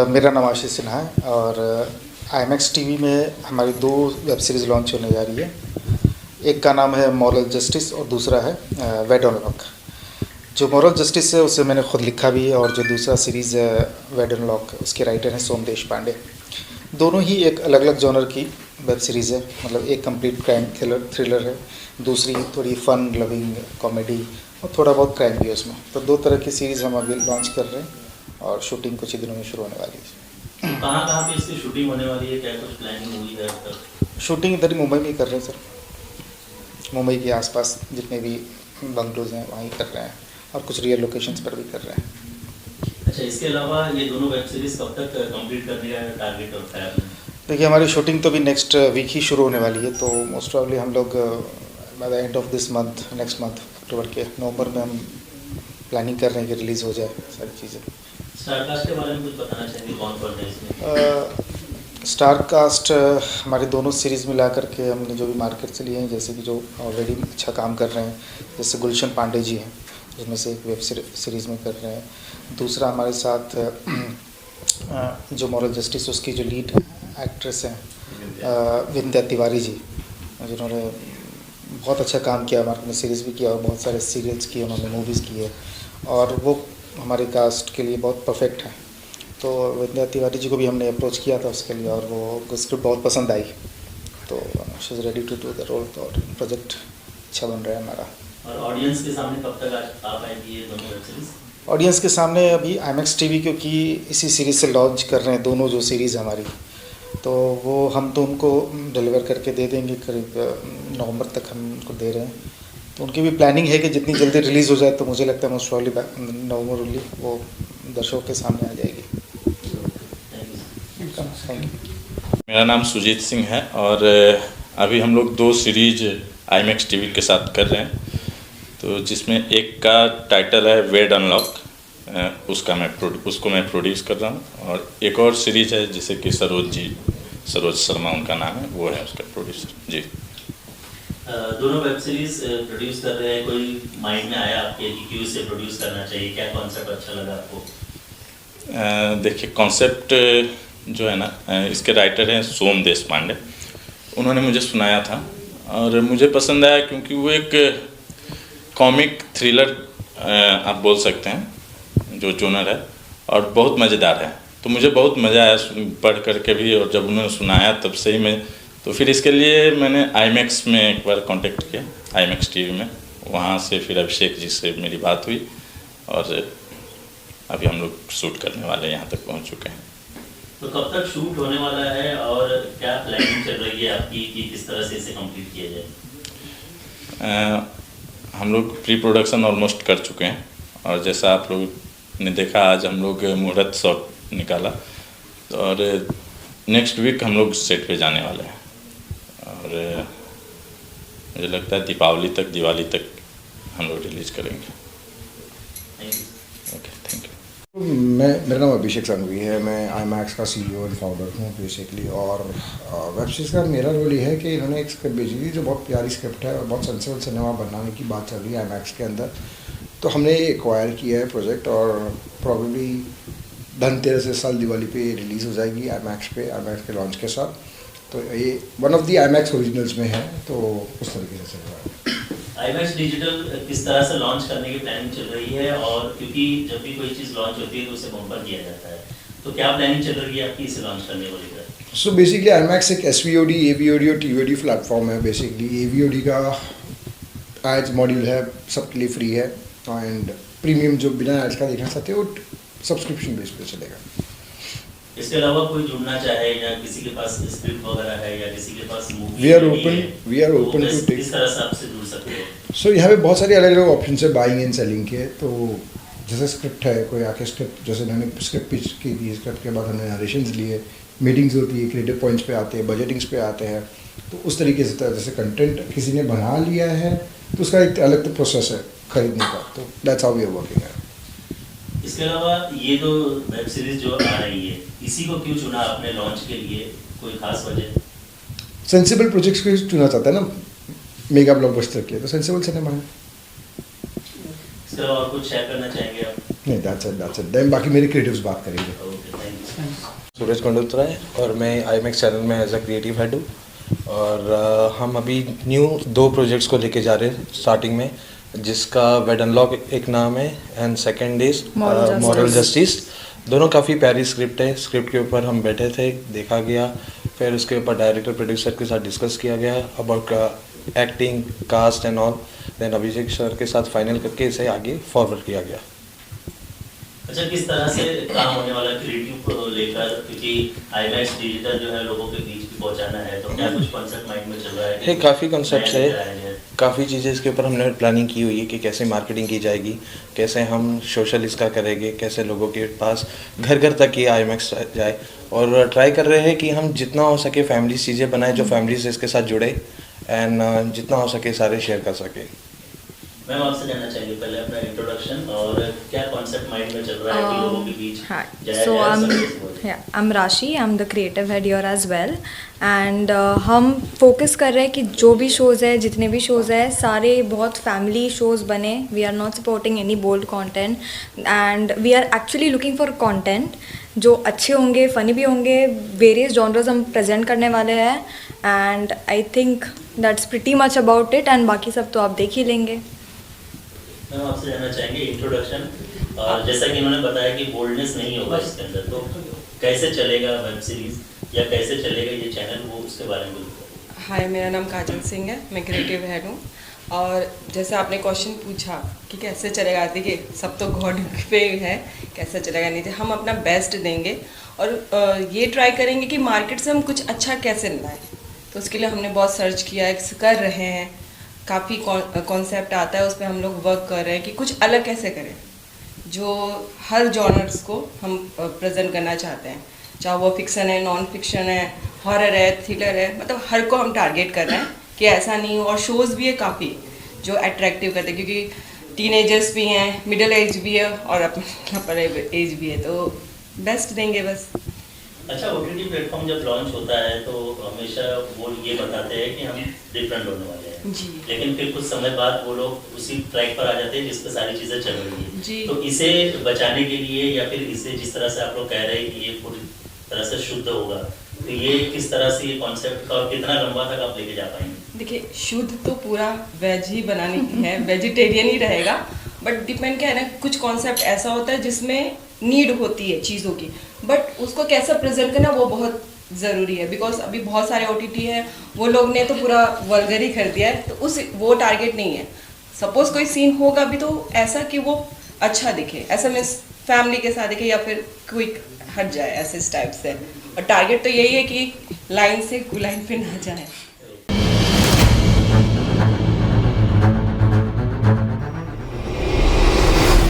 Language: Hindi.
मेरा नाम आशीष सिन्हा है और आईमैक्स टीवी में हमारी 2 वेब सीरीज़ लॉन्च होने जा रही है। एक का नाम है मॉरल जस्टिस और दूसरा है वेड ऑन लॉक। जो मॉरल जस्टिस है उसे मैंने खुद लिखा भी है और जो दूसरा सीरीज़ है वेड ऑन लॉक उसके राइटर हैं सोम देशपांडे। दोनों ही एक अलग अलग जॉनर की वेब सीरीज़ है, मतलब एक कंप्लीट क्राइम थ्रिलर है, दूसरी थोड़ी फ़न लविंग कॉमेडी और थोड़ा बहुत क्राइम भी है उसमें। तो 2 तरह की सीरीज़ हम अभी लॉन्च कर रहे हैं और शूटिंग कुछ ही दिनों में शुरू होने वाली है। कहाँ पे इसकी शूटिंग होने वाली है, क्या कुछ प्लानिंग हुई है अब तक? शूटिंग इधर ही मुंबई में ही कर रहे हैं सर। मुंबई के आसपास जितने भी बंगलोज हैं वहीं कर रहे हैं और कुछ रियल लोकेशंस पर भी कर रहे हैं। अच्छा, इसके अलावा ये दोनों वेब सीरीज कब तक कंप्लीट करने का टारगेट और है? देखिए, हमारी शूटिंग तो भी नेक्स्ट वीक ही शुरू होने वाली है, तो मोस्ट प्रॉब्ली हम लोग by the end of this month, next month October के नवंबर में हम प्लानिंग कर रहे हैं कि रिलीज़ हो जाए सारी चीज़ें। स्टारकास्ट के बारे में कुछ बताना चाहेंगे, कौन कौन है इसमें? स्टारकास्ट हमारे दोनों सीरीज़ मिला करके हमने जो भी मार्केट से लिए हैं, जैसे कि जो ऑलरेडी अच्छा काम कर रहे हैं, जैसे गुलशन पांडे जी हैं जिसमें से एक वेब सीरीज़ में कर रहे हैं। दूसरा हमारे साथ जो मॉरल जस्टिस उसकी जो लीड एक्ट्रेस हैं विंध्या तिवारी जी, जिन्होंने बहुत अच्छा काम किया, मार्केट में सीरीज़ भी किया और बहुत सारे सीरियल्स किए उन्होंने, मूवीज़ की है और वो हमारे कास्ट के लिए बहुत परफेक्ट है। तो विंध्या तिवारी जी को भी हमने अप्रोच किया था उसके लिए और वो स्क्रिप्ट बहुत पसंद आई, तो she is ready to do the role. तो प्रोजेक्ट अच्छा बन रहा है हमारा। और ऑडियंस के सामने कब तक आ पाएगी ये दोनों वेब सीरीज? ऑडियंस के सामने अभी आईमैक्स टीवी, क्योंकि इसी सीरीज़ से लॉन्च कर रहे हैं दोनों जो सीरीज़ हमारी, तो वो हम तो उनको डिलीवर करके दे देंगे, करीब नवंबर तक हम उनको दे रहे हैं। तो उनकी भी प्लानिंग है कि जितनी जल्दी रिलीज़ हो जाए, तो मुझे लगता है मोस्ट प्रॉब्ली नवंबर वो दर्शकों के सामने आ जाएगी। Thank you. मेरा नाम सुजीत सिंह है और अभी हम लोग 2 सीरीज आईमैक्स टीवी के साथ कर रहे हैं, तो जिसमें एक का टाइटल है वेड ऑन लॉक, उसको मैं प्रोड्यूस कर रहा हूँ, और एक और सीरीज है जिसे कि सरोज शर्मा उनका नाम है, वो है उसका प्रोड्यूसर जी। दोनों वेब सीरीज प्रोड्यूस कर रहे हैं, कोई माइंड में आया आपके कि क्यों इसे प्रोड्यूस करना चाहिए, क्या कॉन्सेप्ट अच्छा लगा आपको? देखिए, कॉन्सेप्ट जो है ना, इसके राइटर हैं सोम देशपांडे। उन्होंने मुझे सुनाया था और मुझे पसंद आया, क्योंकि वो एक कॉमिक थ्रिलर आप बोल सकते हैं जो जोनर है, और बहुत मज़ेदार है। तो मुझे बहुत मज़ा आया पढ़ करके भी, और जब उन्होंने सुनाया तब से ही मैं, तो फिर इसके लिए मैंने आईमैक्स में एक बार कांटेक्ट किया, आईमैक्स टीवी में। वहाँ से फिर अभिषेक जी से मेरी बात हुई और अभी हम लोग शूट करने वाले यहाँ तक पहुँच चुके हैं। तो कब तक शूट होने वाला है और क्या प्लानिंग चल रही है आपकी कि किस तरह से इसे कंप्लीट किया जाए? हम लोग प्री प्रोडक्शन ऑलमोस्ट कर चुके हैं, और जैसा आप लोग ने देखा, आज हम लोग मुहूर्त शॉट निकाला, और नेक्स्ट वीक हम लोग सेट पे जाने वाले हैं, और मुझे लगता है दिवाली तक हम लोग रिलीज़ करेंगे। Okay, thank you. मेरा नाम अभिषेक संघवी है। मैं आईमैक्स का CEO एंड फाउंडर हूँ बेसिकली, और वेब सीरीज़ का मेरा रोल ये है कि इन्होंने एक स्क्रिप्ट भेजी थी जो बहुत प्यारी स्क्रिप्ट है और बहुत सेंसिबल सिनेमा बनाने की बात चल रही है आईमैक्स के अंदर। तो हमने ये एक्वायर किया है प्रोजेक्ट, और प्रॉब्लली धनतेरस इस साल दिवाली पे रिलीज़ हो जाएगी आईमैक्स के लॉन्च के साथ। तो ये one of the IMAX originals में है, तो उस तरीके से चल रहा है। आईमैक्स डिजिटल किस तरह से लॉन्च करने की प्लानिंग चल रही है, और क्योंकि जब भी कोई चीज़ लॉन्च होती है तो उसे बम्पर किया जाता है, तो क्या प्लानिंग चल रही है आपकी इसे लॉन्च करने को लेकर? सो बेसिकली आईमैक्स एक SVOD, AVOD और TVOD प्लेटफॉर्म है। बेसिकली AVOD का एड्स मॉड्यूल है, सबके लिए फ्री है, एंड प्रीमियम जो बिना एड्स का देखना चाहते हो सब्सक्रिप्शन बेस पे चलेगा। इसके अलावा कोई जुड़ना चाहे, या किसी के पास स्क्रिप्ट वगैरह है, या किसी के पास movie, we are open to take. किस तरह से आपसे जुड़ सकते हो? सो यहाँ पे बहुत सारे अलग अलग ऑप्शन है बाइंग एंड सेलिंग के। तो जैसे स्क्रिप्ट है, कोई आके स्क्रिप्ट, जैसे मैंने स्क्रिप्ट पिच की थी, स्क्रिप्ट के बाद हमने नरेशंस लिए, मीटिंग्स होती है, क्रिएटिव पॉइंट्स पे आते हैं, बजटिंग्स पे आते हैं। तो उस तरीके से जैसे कंटेंट किसी ने बना लिया है तो उसका एक अलग तो प्रोसेस है खरीदने का। तो that's how we are working है। इसके अलावा ये जो वेब सीरीज जो आ रही है, इसी को क्यों चुना आपने लॉन्च के लिए, कोई खास वजह? सेंसिबल प्रोजेक्ट्स को चुना चाहता है ना मेगा ब्लॉकबस्टर के, तो सेंसिबल सिनेमा है। इसके अलावा कुछ शेयर करना चाहेंगे आप? नहीं, दैट्स इट। देन बाकी मेरे क्रिएटिव्स बात करेंगे। Okay, thank you. Suraj Kandotra है और मैं IMAX चैनल में एज अ क्रिएटिव हेड हूँ। और हम अभी न्यू 2 प्रोजेक्ट्स को लेके जा रहे हैं स्टार्टिंग में, जिसका वेड अनलॉक एक नाम है and second is moral justice. दोनों काफ़ी प्यारी स्क्रिप्ट है। स्क्रिप्ट के ऊपर हम बैठे थे, देखा गया, फिर उसके ऊपर डायरेक्टर प्रोड्यूसर के साथ डिस्कस किया गया about acting, cast and all. Then Abhishek sir के साथ फाइनल करके इसे आगे फॉरवर्ड किया गया। अच्छा, किस तरह से काम होने वाला क्रिएटिव को लेकर, क्योंकि IMAX डिजिटल जो है लोगों के बीच भी पहुंचाना है, तो क्या कुछ कॉन्सेप्ट माइंड में चल रहा है? है काफ़ी कॉन्सेप्ट्स है, काफ़ी चीज़ें इसके ऊपर हमने प्लानिंग की हुई है कि कैसे मार्केटिंग की जाएगी, कैसे हम सोशल इसका करेंगे, कैसे लोगों के पास घर घर तक ये IMAX जाए। और ट्राई कर रहे हैं कि हम जितना हो सके फैमिली चीज़ें बनाएं जो फैमिली से इसके साथ जुड़े एंड जितना हो सके सारे शेयर कर सके। मैम, आपसे जानना चाहेंगे पहले अपना इंट्रोडक्शन और क्या कॉन्सेप्ट माइंड में चल रहा है कि लोगों के बीच जाया So जाए? I'm Rashi, I'm the creative head here as well, and हम फोकस कर रहे हैं कि जो भी शोज़ है, जितने भी शोज़ है, सारे बहुत फैमिली शोज़ बने। We are not supporting any bold content and we are actually looking for content जो अच्छे होंगे, फ़नी भी होंगे। वेरियस जॉनर्स हम प्रेजेंट करने वाले हैं and I think that's pretty much about it, and बाकी सब तो आप देख ही लेंगे। मैम, आपसे जानना चाहेंगे इंट्रोडक्शन, और जैसा कि इन्होंने बताया कि बोल्डनेस नहीं होगा इसके अंदर, तो कैसे चलेगा वेब सीरीज या कैसे चलेगा ये चैनल, वो उसके बारे में बोलिए। हाय, मेरा नाम काजल सिंह है, मैं क्रिएटिव हेड हूँ। और जैसे आपने क्वेश्चन पूछा कि कैसे चलेगा, देखिए सब तो गॉड पे है, कैसे चलेगा नहीं, हम अपना बेस्ट देंगे और ये ट्राई करेंगे कि मार्केट से हम कुछ अच्छा कैसे लाएं। तो उसके लिए हमने बहुत सर्च किया है, कर रहे हैं, काफ़ी कॉन्सेप्ट आता है, उस पर हम लोग वर्क कर रहे हैं कि कुछ अलग कैसे करें जो हर जॉनर्स को हम प्रेजेंट करना चाहते हैं, चाहे वो फिक्सन है, नॉन फिक्शन है, हॉरर है, थ्रिलर है, मतलब हर को हम टारगेट कर रहे हैं कि ऐसा नहीं हो। और शोज़ भी है काफ़ी जो अट्रैक्टिव करते हैं, क्योंकि टीनेजर्स भी हैं, मिडिल एज भी है और अपर एज भी है, तो बेस्ट देंगे बस। अच्छा, OTT प्लेटफॉर्म जब लॉन्च होता है तो हमेशा वो ये बताते हैं कि हम डिफरेंट होने वाले हैं जी। लेकिन फिर कुछ समय बाद वो लोग उसी ट्रैक पर आ जाते हैं जिस पे सारी चीज़ें चल रही हैं जी। तो इसे बचाने के लिए या फिर इसे जिस तरह से आप लोग कह रहे हैं कि ये पूरी तरह से शुद्ध होगा, तो ये किस तरह से ये कॉन्सेप्ट का और कितना लंबा तक आप लेके जा पाएंगे? देखिए, शुद्ध तो पूरा वेज ही बनाने की है, वेजिटेरियन ही रहेगा, बट डिपेंड क्या है ना, कुछ कॉन्सेप्ट ऐसा होता है जिसमें नीड होती है चीज़ों की, बट उसको कैसा प्रेजेंट करना वो बहुत ज़रूरी है। बिकॉज अभी बहुत सारे OTT है, वो लोग ने तो पूरा वल्गर ही कर दिया है, तो वो टारगेट नहीं है। सपोज कोई सीन होगा भी तो ऐसा कि वो अच्छा दिखे, ऐसा मीन्स फैमिली के साथ दिखे या फिर क्विक हट जाए, ऐसे इस टाइप से। और टारगेट तो यही है कि लाइन से लाइन पे ना जाए।